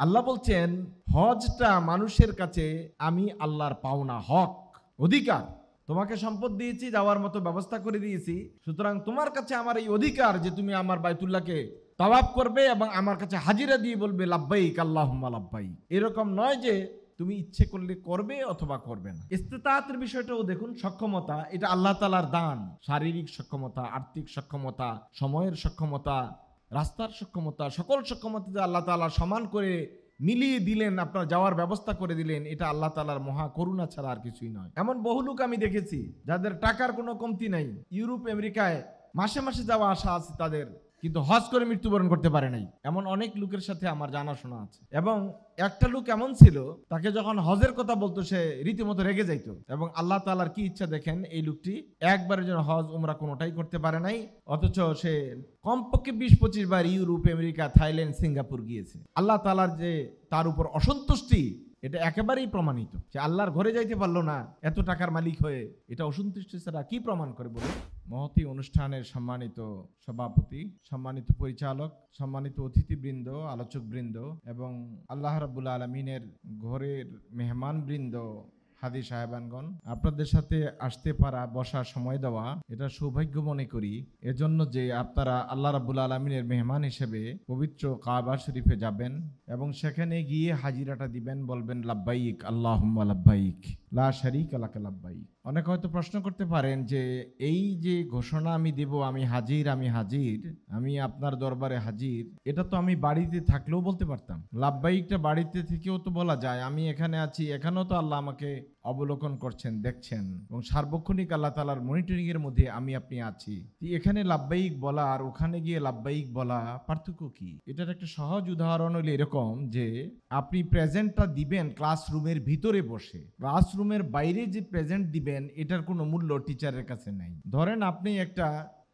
আল্লাহ বলছেন হজটা মানুষের কাছে আমি আল্লাহর পাওনা, হক, অধিকার। তোমাকে সম্পদ দিয়েছি, যাওয়ার মতো ব্যবস্থা করে দিয়েছি, সুতরাং তোমার কাছে আমার এই অধিকার যে তুমি আমার বাইতুল্লাহকে তাওয়াফ করবে এবং আমার কাছে হাজিরা দিয়ে বলবে লাব্বাইক আল্লাহুম্মা লাব্বাইক। এরকম নয় যে তুমি ইচ্ছে করলে করবে অথবা করবে না। ইস্তেতাআতের বিষয়টাও দেখুন, সক্ষমতা, এটা আল্লাহ তাআলার দান। শারীরিক সক্ষমতা, আর্থিক সক্ষমতা, সময়ের সক্ষমতা, রাস্তার সক্ষমতা, সকল সক্ষমতা যে আল্লাহ তাআলা সমান করে মিলিয়ে দিলেন, আপনার যাওয়ার ব্যবস্থা করে দিলেন, এটা আল্লাহ তাআলার মহা করুণা ছাড়া আর কিছুই নয়। এমন বহু লোক আমি দেখেছি যাদের টাকার কোনো কমতি নাই, ইউরোপ আমেরিকায় মাসে মাসে যাওয়া আসা আছে তাদের, কিন্তু হজ করে মৃত্যুবরণ করতে পারে নাই। এমন অনেক লোকের সাথে আমার জানাশোনা আছে। এবং একটা লোক এমন ছিল, তাকে যখন হজের কথা বলতো সে রীতিমতো রেগে যাইতো। এবং আল্লাহ তাআলার কি ইচ্ছা দেখেন, এই লোকটি একবারের জন্য হজ উমরা কোনোটাই করতে পারে নাই, অথচ সে কমপক্ষে 20-25 বার ইউরোপ আমেরিকা থাইল্যান্ড সিঙ্গাপুর গিয়েছে। আল্লাহ তাআলার যে তার উপর অসন্তুষ্টি, এটা একেবারেই প্রমাণিত। সে আল্লাহর ঘরে যাইতে পারলো না এত টাকার মালিক হয়ে, এটা অসন্তুষ্টি ছাড়া কি প্রমাণ করে বলুন? মহতী অনুষ্ঠানের সম্মানিত সভাপতি, সম্মানিত পরিচালক, সম্মানিত অতিথিবৃন্দ, আলোচকবৃন্দ এবং আল্লাহ রাব্বুল আলামিনের ঘরের মেহমানবৃন্দ, হাদি সাহেবানগণ, আপনাদের সাথে আসতে পারা, বসার সময় দেওয়া, এটা সৌভাগ্য মনে করি। এজন্য যে আপনারা আল্লাহ রাব্বুল আলামিনের মেহমান হিসেবে পবিত্র কাবা শরীফে যাবেন এবং সেখানে গিয়ে হাজিরাটা দিবেন, বলবেন লাব্বাইক আল্লাহুম্মা লাব্বাইক লা শারীকা লাকা লাব্বাইক। অনেকে হয়তো প্রশ্ন করতে পারেন যে এই যে ঘোষণা আমি দেব, আমি হাজির, আমি হাজির, আমি আপনার দরবারে হাজির, এটা তো আমি বাড়িতে থাকলেও বলতে পারতাম। লাব্বাইকটা বাড়িতে থেকেও তো বলা যায়। আমি এখানে আছি, এখানেও তো আল্লাহ আমাকে অবলোকন করছেন, দেখছেন, এবং সার্বক্ষণিক আল্লাহ তাআলার মনিটরিং এর মধ্যে আমি আপনি আছি। এখানে লাব্বাইক বলা আর ওখানে গিয়ে লাব্বাইক বলা পার্থক্য কি? এটার একটা সহজ উদাহরণ হলো এরকম যে আপনি প্রেজেন্টটা দিবেন ক্লাসরুমের ভিতরে বসে, ক্লাসরুমের বাইরে যে প্রেজেন্ট দিবেন এটার কোনো মূল্য টিচারের কাছে নাই। ধরেন আপনি একটা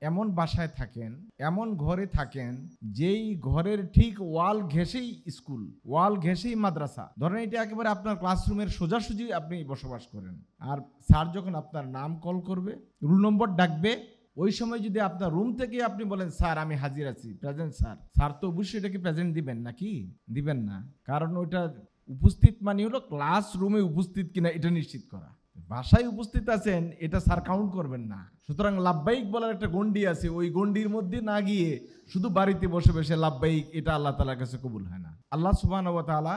এমন বাসায় থাকেন, এমন ঘরে থাকেন, যেই ঘরের ঠিক ওয়াল ঘেঁষেই স্কুল, ওয়াল ঘেঁষেই মাদ্রাসা। ধরেন এটা একেবারে আপনার ক্লাসরুমের সোজাসুজি আপনি বসবাস করেন। আর স্যার যখন আপনার নাম কল করবে, রুল নম্বর ডাকবে, ওই সময় যদি আপনার রুম থেকে আপনি বলেন স্যার আমি হাজির আছি, প্রেজেন্ট স্যার, স্যার তো অবশ্যই এটাকে প্রেজেন্ট দিবেন নাকি? দিবেন না। কারণ ওইটা উপস্থিত মানে হলো ক্লাসরুমে উপস্থিত কিনা এটা নিশ্চিত করা। বাসায় উপস্থিত আছেন এটা স্যার কাউন্ট করবেন না। সুতরাং লাব্বাইক বলার একটা গন্ডি আছে, ওই গন্ডির মধ্যে না গিয়ে শুধু বাড়িতে বসে বসে লাব্বাইক, এটা আল্লাহ তাআলার কাছে কবুল হয় না। আল্লাহ সুবহানাহু ওয়া তাআলা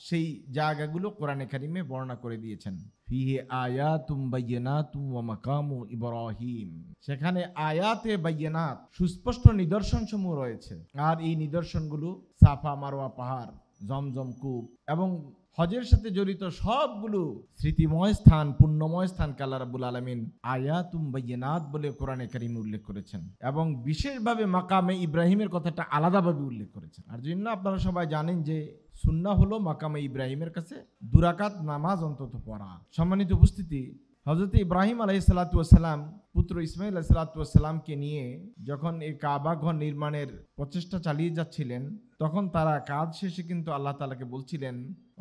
সেই জায়গাগুলো কোরআনে কারিমে বর্ণনা করে দিয়েছেন। ফিহি আয়াতুম বাইয়িনাতুম ওয়া মাকামু ইব্রাহিম, সেখানে আয়াতে বাইয়িনাত, সুস্পষ্ট নিদর্শন সমূহ রয়েছে। আর এই নিদর্শনগুলো সাফা মারওয়া পাহাড়, জমজম কূপ এবং হজের সাথে জড়িত সবগুলো স্মৃতিময় স্থান, পুণ্যময় স্থানকে আল্লাহ রাব্বুল আলামিন আয়াতুম বাইয়িনাত বলে কোরআনে কারিমে উল্লেখ করেছেন এবং বিশেষভাবে মাকামে ইব্রাহিমের কথাটা আলাদাভাবে উল্লেখ করেছেন। আর জন্য আপনারা সবাই জানেন যে সুন্নাহ হলো মাকামে ইব্রাহিমের কাছে 2 রাকাত নামাজ অন্তত পড়া। সম্মানিত উপস্থিতি, হযরত ইব্রাহিম আলাইহিস সালাতু ওয়াস সালাম পুত্র ইসমাইল আলাইহিস সালাতু ওয়াস সালামকে নিয়ে যখন এই কাবা ঘর নির্মাণের প্রচেষ্টা চালিয়ে যাচ্ছিলেন, তখন তারা কাজ শেষে কিন্তু আল্লাহ তাআলাকে বলছিলেন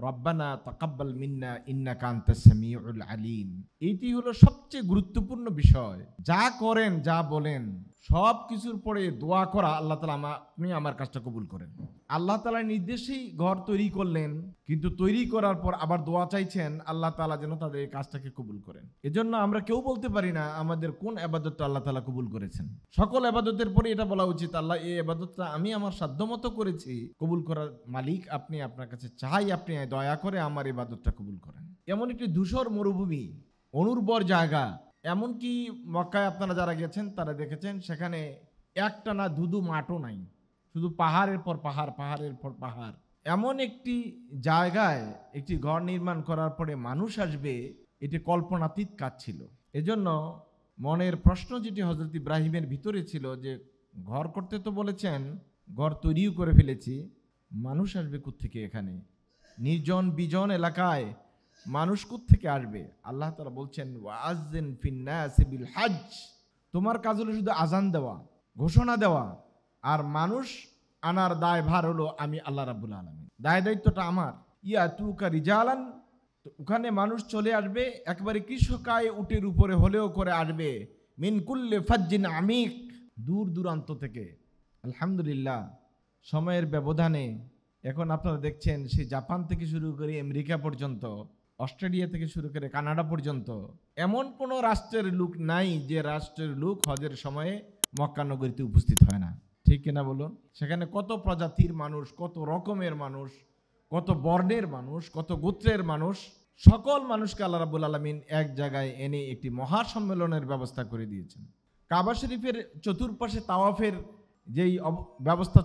রব্বানা তাকাব্বাল মিন্না ইন্নাকা আনতাস সামিউল আলিম। এইটি হলো সবচেয়ে গুরুত্বপূর্ণ বিষয়। যা করেন, যা বলেন, সব কিছুর পরে দোয়া করা, আল্লাহ তাআলা আপনি আমার কাজটা কবুল করেন। আল্লাহ তাআলার নির্দেশেই ঘর তৈরি করলেন, কিন্তু তৈরি করার পর আবার দোয়া চাইছেন আল্লাহ তাআলা যেন তাদের এই কাজটাকে কবুল করেন। এজন্য আমরা কেউ বলতে পারি না আমাদের কোন ইবাদতটা আল্লাহ তাআলা কবুল করেছেন। সকল ইবাদতের পরে এটা বলা উচিত, আল্লাহ এই ইবাদতটা আমি আমার সাধ্যমতো করেছি, কবুল করার মালিক আপনি, আপনার কাছে চাই আপনি দয়া করে আমার ইবাদতটা কবুল করেন। এমন একটি ধূসর মরুভূমি, অনুর্বর জায়গা, এমনকি মক্কায় আপনারা যারা গেছেন তারা দেখেছেন সেখানে একটা না ধুধু মাঠও নাই, শুধু পাহাড়ের পর পাহাড়, পাহাড়ের পর পাহাড়। এমন একটি জায়গায় একটি ঘর নির্মাণ করার পরে মানুষ আসবে, এটি কল্পনাতীত কাজ ছিল। এজন্য মনের প্রশ্ন যেটি হযরত ইব্রাহিমের ভিতরে ছিল যে ঘর করতে তো বলেছেন, ঘর তৈরিও করে ফেলেছি, মানুষ আসবে কোত্থেকে? এখানে নির্জন বিজন এলাকায় মানুষ কোত্থেকে আসবে? আল্লাহ তাআলা বলছেন ওয়াআযযিন ফিন্নাসি বিল হজ, তোমার কাজ হলো শুধু আজান দেওয়া, ঘোষণা দেওয়া, আর মানুষ আনার দায়ভার হলো আমি আল্লাহ রাব্বুল আলামিন, দায়িত্বটা আমার। ইয়াতুকা রিজালান, ওখানে মানুষ চলে আসবে একেবারে কৃষকায় উটের উপরে হলেও করে আসবে, মিন কুল্লি ফাজ্জিন আমিক, দূর দূরান্ত থেকে। আলহামদুলিল্লাহ, সময়ের ব্যবধানে এখন আপনারা দেখছেন সেই জাপান থেকে শুরু করে আমেরিকা পর্যন্ত, অস্ট্রেলিয়া থেকে শুরু করে কানাডা পর্যন্ত এমন কোনো রাষ্ট্রের লোক নাই যে রাষ্ট্রের লোক হজের সময়ে মক্কা নগরীতে উপস্থিত হয় না। ঠিক কিনা বলুন? সেখানে কত প্রজাতির মানুষ, কত রকমের মানুষ, কত বর্ণের মানুষ, কত গোত্রের মানুষ, সকল মানুষকে আল্লাহ রাব্বুল আলামিন এক জায়গায় এনে একটি মহাসম্মেলনের ব্যবস্থা করে দিয়েছেন। কাবা শরীফের চতুর্পাশে তাওয়াফের যেই ব্যবস্থা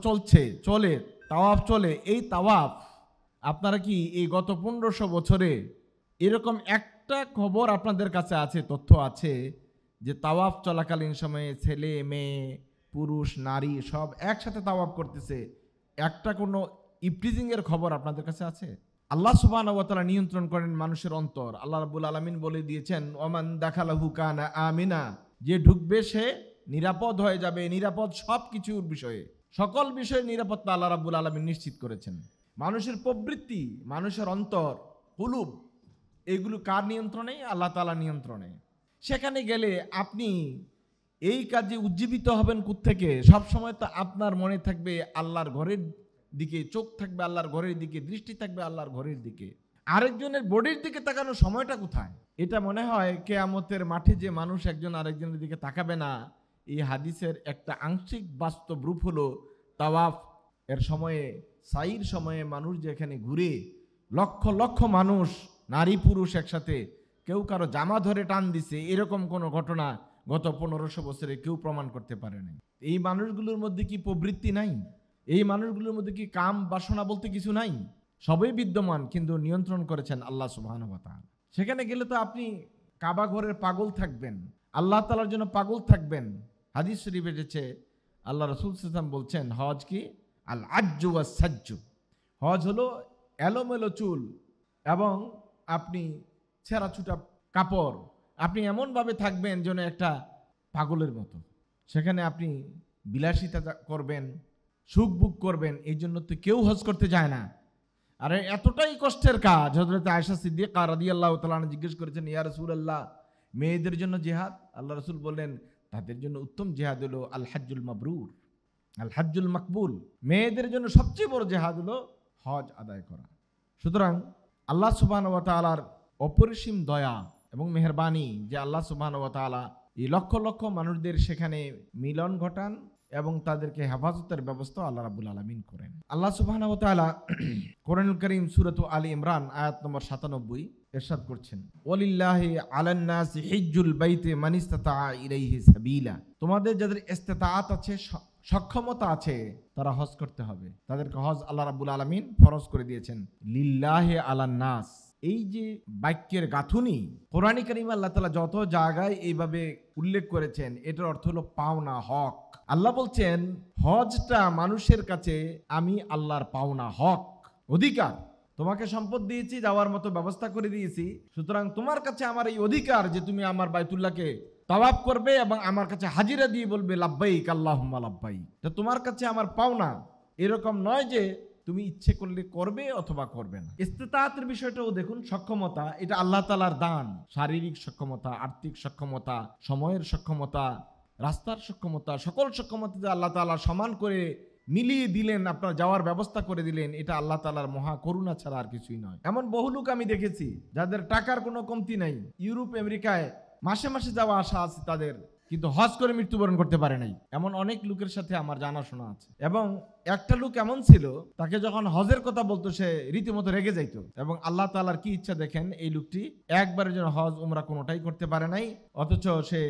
চলে তাওয়াফ চলে, এই তাওয়াফ আপনারা কি এই গত 1500 বছরে এরকম একটা খবর আপনাদের কাছে আছে, তথ্য আছে যে তাওয়াফ চলাকালীন সময়ে ছেলে মেয়ে পুরুষ নারী সব একসাথে তাওয়াফ করতেছে, একটা কোনো ইফটিজিংয়ের খবর আপনাদের কাছে আছে? আল্লাহ সুবহানাহু ওয়া তাআলা নিয়ন্ত্রণ করেন মানুষের অন্তর। আল্লাহ রাব্বুল আলামিন বলে দিয়েছেন, ওমান দাখালাহু কানা আমিনা, যে ঢুকবে সে নিরাপদ হয়ে যাবে, নিরাপদ সব কিছুর বিষয়ে, সকল বিষয়ে নিরাপত্তা আল্লাহ রাব্বুল আলামিন নিশ্চিত করেছেন। মানুষের প্রবৃত্তি, মানুষের অন্তর, কুলুব, এগুলো কার নিয়ন্ত্রণে? আল্লাহ তাআলার নিয়ন্ত্রণে। সেখানে গেলে আপনি এই কাজে উজ্জীবিত হবেন কোত্থেকে? সবসময় তো আপনার মনে থাকবে আল্লাহর ঘরের দিকে, চোখ থাকবে আল্লাহর ঘরের দিকে, দৃষ্টি থাকবে আল্লাহর ঘরের দিকে। আরেকজনের বডির দিকে তাকানোর সময়টা কোথায়? এটা মনে হয় কিয়ামতের মাঠে যে মানুষ একজন আরেকজনের দিকে তাকাবে না, এই হাদিসের একটা আংশিক বাস্তব রূপ হলো তাওয়াফ এর সময়ে, সাইর সময়ে মানুষ যেখানে ঘুরে, লক্ষ লক্ষ মানুষ নারী পুরুষ একসাথে, কেউ কারো জামা ধরে টান দিছে, এরকম কোনো ঘটনা গত 1500 বছরে কেউ প্রমাণ করতে পারে নাই। এই মানুষগুলোর মধ্যে কি প্রবৃত্তি নাই? এই মানুষগুলোর মধ্যে কি কাম বাসনা বলতে কিছু নাই? সবই বিদ্যমান, কিন্তু নিয়ন্ত্রণ করেছেন আল্লাহ সুবহানাহু ওয়া তাআলা। সেখানে গেলে তো আপনি কাবা ঘরের পাগল থাকবেন, আল্লাহ তাআলার জন্য পাগল থাকবেন। হাদিস শরীফে এসেছে, আল্লাহ রাসূল সাল্লাল্লাহু আলাইহি ওয়াসাল্লাম বলছেন, হজ কি? আল আজ্জু ওয়াস সাজ্জু, হজ হলো এলোমেলো চুল এবং আপনি ছেঁড়া ছুটা কাপড়, আপনি এমনভাবে থাকবেন যেন একটা পাগলের মতো। সেখানে আপনি বিলাসিতা করবেন, সুখ বুক করবেন, এই জন্য তো কেউ হজ করতে যায় না। আর এতটাই কষ্টের কাজ, হযরত আয়েশা সিদ্দিকা রাদিয়াল্লাহু তাআলা আনহা জিজ্ঞেস করেছেন, ইয়া রাসূলুল্লাহ, মেয়েদের জন্য জিহাদ? আল্লাহ রাসূল বললেন, তাদের জন্য উত্তম জিহাদ হলো আল হাজ্জুল মাবরুর, আল হাজ্জুল মাকবুল। মেয়েদের জন্য সবচেয়ে বড় জিহাদ হলো হজ আদায় করা। সুতরাং আল্লাহ সুবহানাহু ওয়া তাআলার অপরিসীম দয়া এবং মেহেরবানি যে আল্লাহ সুবহানাহু ওয়া তাআলা এই লক্ষ লক্ষ মানুষদের সেখানে মিলন ঘটান এবং তাদেরকে হেফাজতের ব্যবস্থা আল্লাহ রাব্বুল আলামিন করেন। আল্লাহ সুবহানাহু ওয়া তাআলা কোরআনুল কারীম সূরা আলী ইমরান আয়াত নম্বর 97 ইরশাদ করছেন, ওয়ালিল্লাহি আলান নাসি হিজ্জুল বাইতি মান ইসতাতা ইলাইহি সাবিলা, তোমাদের যাদের ইসতিতাআত আছে, সক্ষমতা আছে, তারা হজ করতে হবে। তাদেরকে হজ আল্লাহ রাব্বুল আলামিন ফরজ করে দিয়েছেন। লিল্লাহি আলান নাস, এই যে বাক্যের গাঁথুনি, কোরআন কারীমে আল্লাহ তাআলা যত জায়গায় এইভাবে উল্লেখ করেছেন, এটার অর্থ হলো পাওনা, হক। আল্লাহ বলছেন হজটা মানুষের কাছে আমি আল্লাহর পাওনা, হক, অধিকার। তোমাকে সম্পদ দিয়েছি, যাওয়ার মতো ব্যবস্থা করে দিয়েছি, সুতরাং তোমার কাছে আমার এই অধিকার যে তুমি আমার বাইতুল্লাহকে তাওয়াফ করবে এবং আমার কাছে হাজিরা দিয়ে বলবে লাব্বাইক আল্লাহুম্মা লাব্বাইক। তো তোমার কাছে আমার পাওনা, এরকম নয় যে তুমি ইচ্ছে করলে করবে অথবা করবে না। ইস্তিতাআতের বিষয়টাও দেখুন, সক্ষমতা, এটা আল্লাহ তাআলার দান। শারীরিক সক্ষমতা, আর্থিক সক্ষমতা, সময়ের সক্ষমতা, রাস্তার সক্ষমতা, সকল সক্ষমতা যে আল্লাহ তাআলা সমান করে মিলিয়ে দিলেন, আপনার যাওয়ার ব্যবস্থা করে দিলেন, এটা আল্লাহ তাআলার মহা করুণা ছাড়া আর কিছুই নয়। এমন বহু লোক আমি দেখেছি যাদের টাকার কোনো কমতি নাই, ইউরোপ আমেরিকায় মাসে মাসে যাওয়া আসা আছে তাদের, কিন্তু হজ করে মৃত্যুবরণ করতে পারে নাই। এমন অনেক লোকের সাথে আমার জানাশোনা আছে। এবং একটা লোক এমন ছিল, তাকে যখন হজের কথা বলতো সে রীতিমতো রেগে যাইতো। এবং আল্লাহ তাআলার কি ইচ্ছা দেখেন, এই লোকটি একবারের জন্য হজ উমরা কোনোটাই করতে পারে নাই, অথচ সে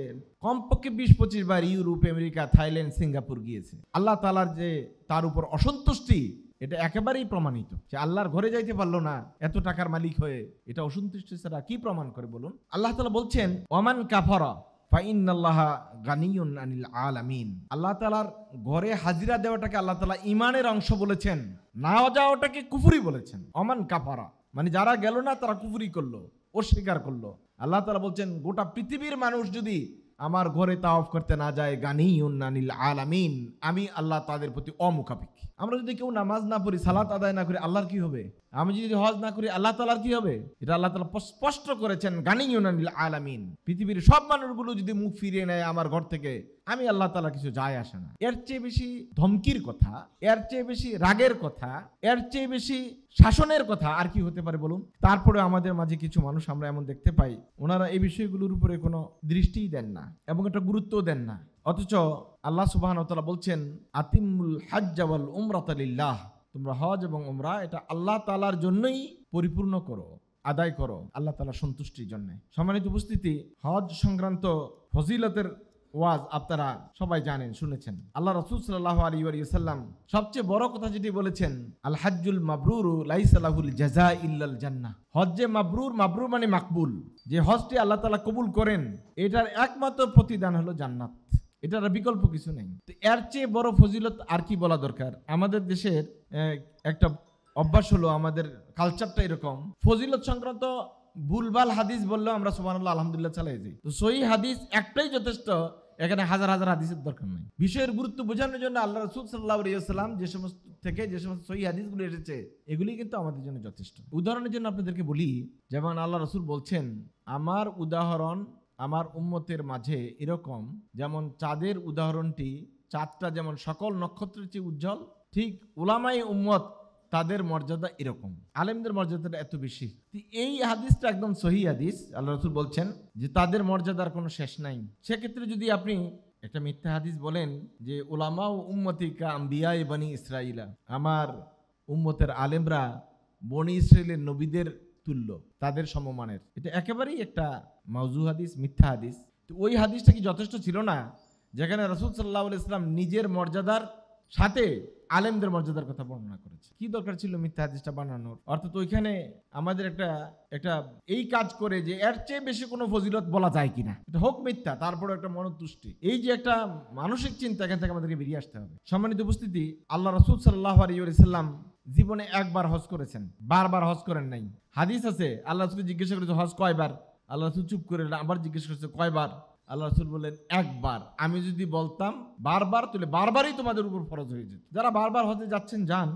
কমপক্ষে 20-25 বার ইউরোপ আমেরিকা থাইল্যান্ড সিঙ্গাপুর গিয়েছে। আল্লাহ তাআলার যে তার উপর অসন্তুষ্টি, এটা একেবারেই প্রমাণিত। সে আল্লাহর ঘরে যাইতে পারলো না এত টাকার মালিক হয়ে, এটা অসন্তুষ্টি ছাড়া কি প্রমাণ করে বলুন? আল্লাহ তাআলা বলছেন, ওয়ামান কাফারা ফাইন্নাল্লাহা গানিয়ুন আনিল আলামিন। আল্লাহ তাআলার ঘরে হাজিরা দেওয়াটাকে আল্লাহ তাআলা ঈমানের অংশ বলেছেন, না যাওয়াটাকে কুফরি বলেছেন। ওমান কাফারা মানে যারা গেল না তারা কুফরি করলো, অস্বীকার করলো। আল্লাহ তাআলা বলছেন গোটা পৃথিবীর মানুষ যদি আমার ঘরে তাওয়াফ করতে না যায়, গানিয়ুন আনিল আলামিন, আমি আল্লাহ তাদের প্রতি অমুখাপেক্ষী, আমরা যদি কেউ নামাজ না পড়ি, সালাত আদায় না করি, আল্লাহর কি হবে? আমি যদি হজ না করি, আল্লাহ তাআলার কি হবে? এটা আল্লাহ তাআলা স্পষ্ট করেছেন, গানিয়ুন আনিল আলামিন। পৃথিবীর সব মানুষগুলো যদি মুখ ফিরিয়ে নেয় আমার ঘর থেকে, আমি আল্লাহ তাআলা কিছু যায় আসে না। এর চেয়ে বেশি ধমকির কথা, এর চেয়ে বেশি রাগের কথা, এর চেয়ে বেশি শাসনের কথা আর কি হতে পারে বলুন? তারপরে আমাদের মাঝে কিছু মানুষ আমরা এমন দেখতে পাই, ওনারা এই বিষয়গুলোর উপরে কোনো দৃষ্টিই দেন না এবং একটা গুরুত্বও দেন না। অথচ আল্লাহ সুবহানাহু ওয়া তাআলা বলছেন, আতিমুল হজ্জ ওয়াল উমরাতা লিল্লাহ, তোমরা হজ এবং উমরা এটা আল্লাহ তাআলার জন্যই পরিপূর্ণ করো, আদায় করো, আল্লাহ তাআলার সন্তুষ্টির জন্য। সম্মানিত উপস্থিতি, হজ সংক্রান্ত ফজিলতের ওয়াজ আপনারা সবাই জানেন, শুনেছেন। আল্লাহ রাসূল সাল্লাল্লাহু আলাইহি ওয়া সাল্লাম সবচেয়ে বড় কথা যেটি বলেছেন, আল হাজ্জুল মাবরুরু লাইসা লাহুল জাযা ইল্লাল জান্নাহ। হজ্জে মাবরুর, মাবরুর মানে মাকবুল, যে হজটি আল্লাহ তাআলা কবুল করেন এটার একমাত্র প্রতিদান হলো জান্নাত, এটার বিকল্প কিছু নেই। তো এর চেয়ে বড় ফজিলত আর কি বলা দরকার? আমাদের দেশের একটা অভ্যাস হলো, আমাদের কালচারটা এরকম, ফজিলত সংক্রান্ত ভুলভাল হাদিস বললেও আমরা সুবহানাল্লাহ আলহামদুলিল্লাহ চালাই যাই। তো সহি হাদিস একটাই যথেষ্ট, এখানে হাজার হাজার হাদিসের দরকার নেই। বিষয়ের গুরুত্ব বোঝানোর জন্য আল্লাহ রাসূল সাল্লাল্লাহু আলাইহি ওয়াসাল্লাম যে সমস্ত সহি হাদিসগুলো এসেছে, এগুলি কিন্তু আমাদের জন্য যথেষ্ট। উদাহরণের জন্য আপনাদেরকে বলি, যেমন আল্লাহ রাসূল বলছেন, আমার উদাহরণ আমার উম্মতের মাঝে এরকম, যেমন চাঁদের উদাহরণটি, চাঁদটা যেমন সকল নক্ষত্রের চেয়ে উজ্জ্বল, ঠিক উলামায়ে উম্মত তাদের মর্যাদা এরকম, আলেমদের মর্যাদাটা এত বেশি। এই হাদিসটা একদম সহি হাদিস। আল্লাহ রাসূল বলছেন যে তাদের মর্যাদার কোনো শেষ নাই। সেক্ষেত্রে যদি আপনি একটা মিথ্যা হাদিস বলেন যে উলামা ও উম্মতি কা আম্বিয়ায়ে বনি ইসরাঈলা, আমার উম্মতের আলেমরা বনি ইসরাইলের নবীদের তুল্য, তাদের সমমানের, এটা একেবারেই একটা মাউজু হাদিস, মিথ্যা হাদিস। তো ওই হাদিসটা কি যথেষ্ট ছিল না, যেখানে রাসূল সাল্লাল্লাহু আলাইহি ওয়াসাল্লাম নিজের মর্যাদার সাথে আলেমদের মর্যাদার কথা বর্ণনা করেছে? কি দরকার ছিল মিথ্যা হাদিসটা বানানোর? অর্থাৎ ওইখানে আমাদের একটা এই কাজ করে যে এর চেয়ে বেশি কোনো ফজিলত বলা যায় কিনা, এটা হোক মিথ্যা, তারপরে একটা মনোতুষ্টি, এই যে একটা মানসিক চিন্তা, এখান থেকে আমাদেরকে বেরিয়ে আসতে হবে। সম্মানিত উপস্থিতি, আল্লাহ রাসূল সাল্লাল্লাহু আলাইহি ওয়াসাল্লাম জীবনে একবার হজ করেছেন, বারবার হজ করেন নাই। হাদিস আছে, আল্লাহ রাসূল জিজ্ঞাসা করেছে হজ কয়বার, আল্লাহ রাসূল চুপ করে আবার জিজ্ঞেস করেছে কয়বার, আল্লাহ রাসূল বললেন একবার। আমি যদি বলতাম বারবার, তাহলে বারবারই তোমাদের উপর ফরজ হয়ে যেত। যারা বারবার হজে যাচ্ছেন যান,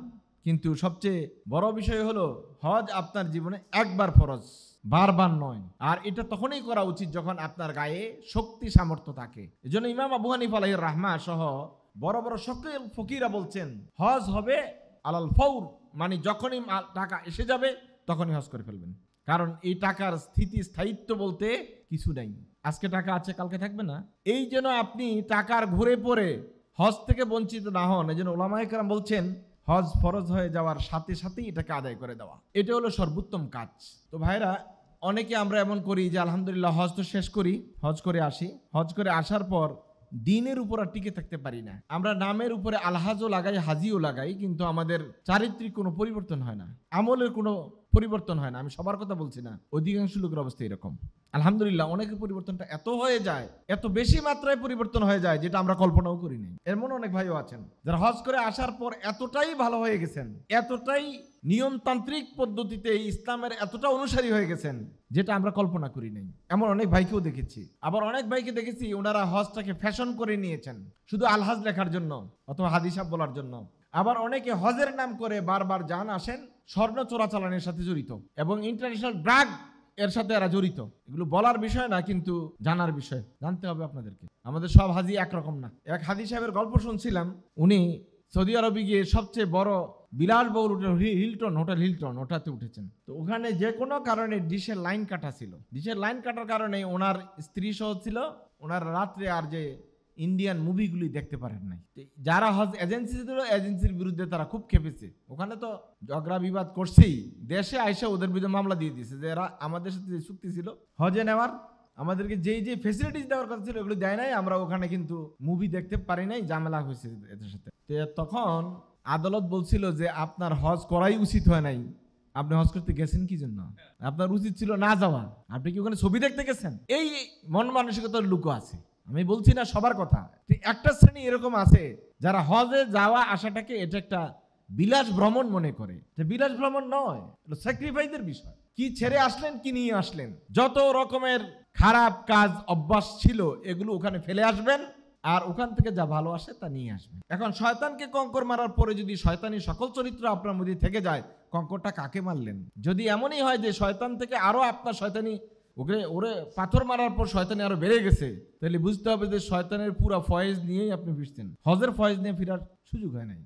কিন্তু সবচেয়ে বড় বিষয় হলো হজ আপনার জীবনে একবার ফরজ, বারবার নয়। আর এটা তখনই করা উচিত যখন আপনার গায়ে শক্তি সামর্থ্য থাকে। এজন্য ইমাম আবু হানিফা আলাইহির রাহমা সহ বড় বড় সকল ফকিরা বলছেন হজ হবে আলাল ফাউর, মানে যখনই টাকা এসে যাবে তখনই হজ করে ফেলবেন। কারণ এই টাকার স্থায়িত্ব বলতে কিছু নাই। আজকে টাকা আছে, কালকে থাকবে না। এই যেন আপনি টাকার ঘুরে পড়ে হজ থেকে বঞ্চিত না হন, এই জন্য উলামায়ে কেরাম বলছেন হজ ফরজ হয়ে যাওয়ার সাথে সাথেই এটাকে আদায় করে দেওয়া, এটা হলো সর্বোত্তম কাজ। তো ভাইরা, অনেকে আমরা এমন করি যে আলহামদুলিল্লাহ হজ তো শেষ করি, হজ করে আসি, হজ করে আসার পর দিনের উপর আর টিকে থাকতে পারি না। আমরা নামের উপরে আলহাজও লাগাই, হাজিও লাগাই, কিন্তু আমাদের চারিত্রিক কোনো পরিবর্তন হয় না, আমলের কোনো পরিবর্তন হয় না। আমি সবার কথা বলছি না, অধিকাংশ লোকের অবস্থা এরকম। আলহামদুলিল্লাহ অনেকের পরিবর্তনটা এত হয়ে যায়, এত বেশি মাত্রায় পরিবর্তন হয়ে যায় যেটা আমরা কল্পনাও করি নাই। এমন অনেক ভাইও আছেন যারা হজ করে আসার পর এতটাই ভালো হয়ে গেছেন, এতটাই নিয়মতান্ত্রিক পদ্ধতিতে ইসলামের এতটা অনুসারী হয়ে গেছেন যেটা আমরা কল্পনা করি নাই। এমন অনেক ভাইকেও দেখেছি। আবার অনেক ভাইকে দেখেছি ওনারা হজটাকে ফ্যাশন করে নিয়েছেন, শুধু আলহাজ লেখার জন্য অথবা হাদিস বলার জন্য। আবার অনেকে হজের নাম করে বারবার যান আসেন, স্বর্ণ চোরাচালানের সাথে জড়িত এবং ইন্টারন্যাশনাল ড্রাগ এর সাথে এরা জড়িত। এগুলো বলার বিষয় না, কিন্তু জানার বিষয়, জানতে হবে আপনাদেরকে। আমাদের সব হাজি একরকম না। এক হাজি সাহেবের গল্প শুনছিলাম, উনি সৌদি আরবে গিয়ে সবচেয়ে বড় বিলাসবহুল হোটেল হিলটন ওটাতে উঠেছেন। তো ওখানে যে কোনো কারণে ডিশের লাইন কাটা ছিল। ডিশের লাইন কাটার কারণে ওনার স্ত্রী সহ ছিল, ওনার রাত্রে আর যে ইন্ডিয়ান মুভিগুলি দেখতে পারেন নাই। যারা হজ এজেন্সি ছিল, এজেন্সির বিরুদ্ধে তারা খুব খেপেছে। ওখানে তো ঝগড়া বিবাদ করছেই, দেশে আইসা ওদের বিরুদ্ধে মামলা দিয়ে দিয়েছে যে এরা আমাদের সাথে যে চুক্তি ছিল হজে নেওয়ার, আমাদেরকে যেই যে ফেসিলিটিস দেওয়ার কথা ছিল এগুলো দেয় নাই, আমরা ওখানে কিন্তু মুভি দেখতে পারি নাই, ঝামেলা হয়েছে এদের সাথে। তখন আদালত বলছিল যে আপনার হজ করাই উচিত হয় নাই, আপনি হজ করতে গেছেন কি জন্য, আপনার উচিত ছিল না যাওয়া, আপনি কি ওখানে ছবি দেখতে গেছেন? এই মন মানসিকতার লোক আছে। আমি বলছি না সবার কথা, একটা শ্রেণী এরকম আছে যারা হজে যাওয়া আসাটাকে এটা একটা বিলাস ভ্রমণ মনে করে। বিলাস ভ্রমণ নয়, স্যাক্রিফাইসের বিষয়। কি ছেড়ে আসলেন, কি নিয়ে আসলেন, যত রকমের খারাপ কাজ অভ্যাস ছিল এগুলো ওখানে ফেলে আসবেন, আর ওখান থেকে যা ভালো আসে তা নিয়ে আসবেন। এখন শয়তানকে কঙ্কর মারার পরে যদি শয়তানি সকল চরিত্র আপনার মধ্যে থেকে যায়, কঙ্করটা কাকে মারলেন? যদি এমনই হয় যে শয়তান থেকে আরো আপনার শয়তানি ওরে পাথর মারার পর শয়তানি আরো বেড়ে গেছে, তাহলে বুঝতে হবে যে শয়তানের পুরা ফয়েজ নিয়েই আপনি ফিরছেন, হজের ফয়েজ নিয়ে ফিরার সুযোগ হয় নাই।